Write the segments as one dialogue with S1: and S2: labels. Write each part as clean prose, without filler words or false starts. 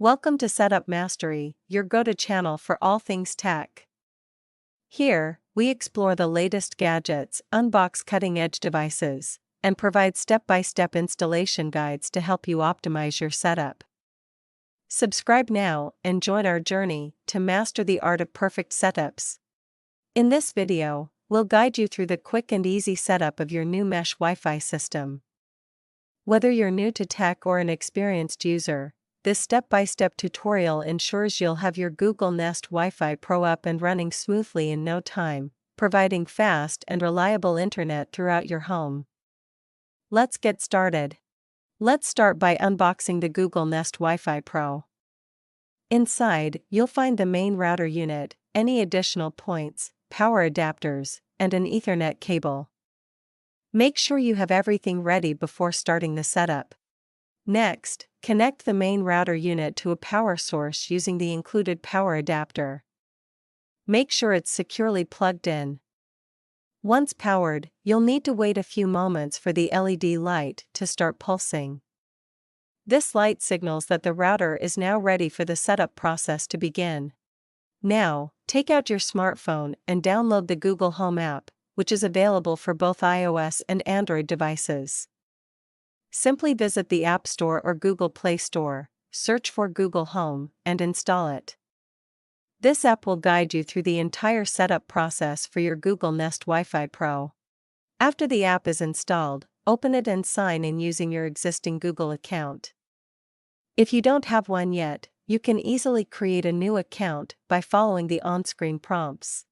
S1: Welcome to Setup Mastery, your go-to channel for all things tech. Here, we explore the latest gadgets, unbox cutting-edge devices, and provide step-by-step installation guides to help you optimize your setup. Subscribe now and join our journey to master the art of perfect setups. In this video, we'll guide you through the quick and easy setup of your new mesh Wi-Fi system. Whether you're new to tech or an experienced user, this step-by-step tutorial ensures you'll have your Google Nest Wi-Fi Pro up and running smoothly in no time, providing fast and reliable internet throughout your home. Let's get started. Let's start by unboxing the Google Nest Wi-Fi Pro. Inside, you'll find the main router unit, any additional points, power adapters, and an Ethernet cable. Make sure you have everything ready before starting the setup. Next, connect the main router unit to a power source using the included power adapter. Make sure it's securely plugged in. Once powered, you'll need to wait a few moments for the LED light to start pulsing. This light signals that the router is now ready for the setup process to begin. Now, take out your smartphone and download the Google Home app, which is available for both iOS and Android devices. Simply visit the App Store or Google Play Store, search for Google Home, and install it. This app will guide you through the entire setup process for your Google Nest Wi-Fi Pro. After the app is installed, open it and sign in using your existing Google account. If you don't have one yet, you can easily create a new account by following the on-screen prompts.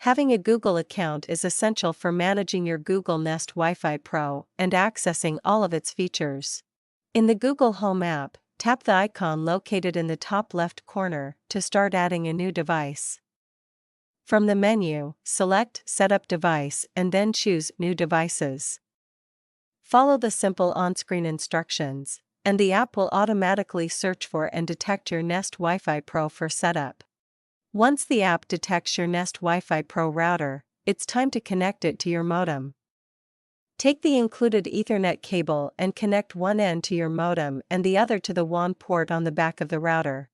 S1: Having a Google account is essential for managing your Google Nest Wi-Fi Pro and accessing all of its features. In the Google Home app, tap the icon located in the top left corner to start adding a new device. From the menu, select Setup Device and then choose New Devices. Follow the simple on-screen instructions, and the app will automatically search for and detect your Nest Wi-Fi Pro for setup. Once the app detects your Nest Wi-Fi Pro router, it's time to connect it to your modem. Take the included Ethernet cable and connect one end to your modem and the other to the WAN port on the back of the router.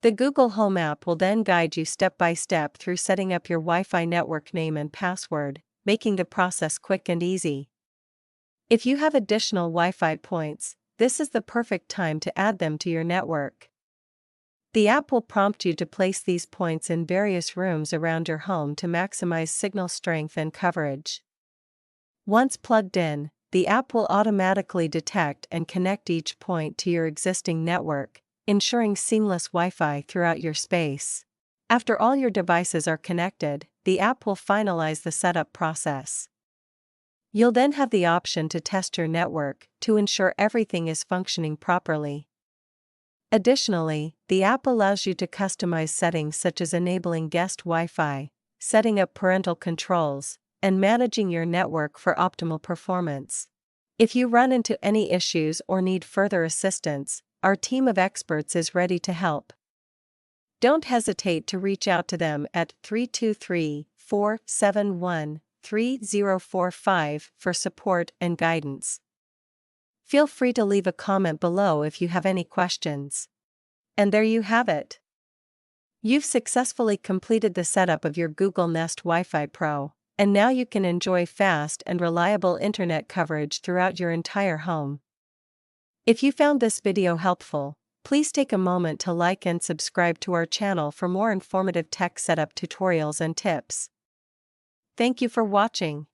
S1: The Google Home app will then guide you step by step through setting up your Wi-Fi network name and password, making the process quick and easy. If you have additional Wi-Fi points, this is the perfect time to add them to your network. The app will prompt you to place these points in various rooms around your home to maximize signal strength and coverage. Once plugged in, the app will automatically detect and connect each point to your existing network, ensuring seamless Wi-Fi throughout your space. After all your devices are connected, the app will finalize the setup process. You'll then have the option to test your network to ensure everything is functioning properly. Additionally, the app allows you to customize settings such as enabling guest Wi-Fi, setting up parental controls, and managing your network for optimal performance. If you run into any issues or need further assistance, our team of experts is ready to help. Don't hesitate to reach out to them at 323-471-3045 for support and guidance. Feel free to leave a comment below if you have any questions. And there you have it. You've successfully completed the setup of your Google Nest Wi-Fi Pro, and now you can enjoy fast and reliable internet coverage throughout your entire home. If you found this video helpful, please take a moment to like and subscribe to our channel for more informative tech setup tutorials and tips. Thank you for watching.